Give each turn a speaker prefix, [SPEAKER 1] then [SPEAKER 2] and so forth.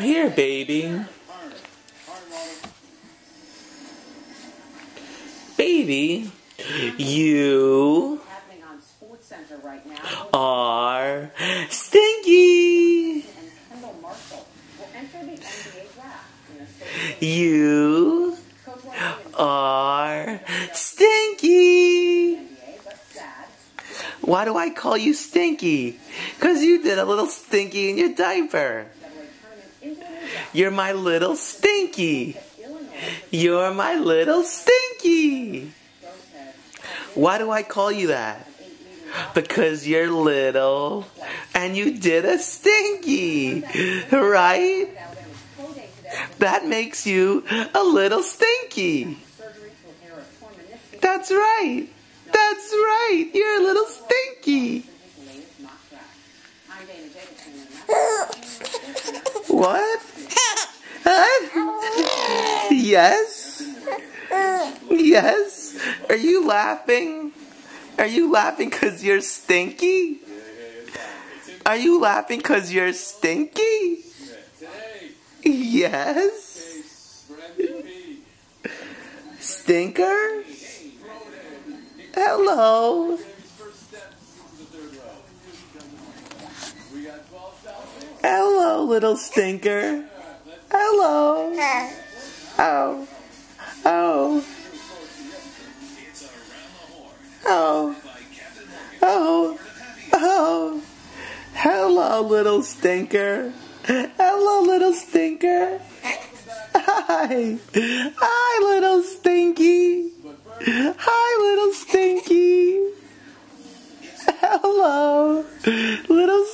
[SPEAKER 1] Here, baby. Baby, you are stinky. You are stinky. Why do I call you stinky? Because you did a little stinky in your diaper. You're my little stinky. You're my little stinky. Why do I call you that? Because you're little and you did a stinky, right? That makes you a little stinky. That's right. That's right. You're a little stinky. What? Huh? Yes? Yes? Are you laughing? Are you laughing because you're stinky? Are you laughing because you're stinky? Yes? Stinker? Hello? Hello, little stinker. Hello. Oh. Oh. Oh. Oh. Oh. Hello, little stinker. Hello, little stinker. Hi. Hi, little stinky. Hi, little stinky. Hello, little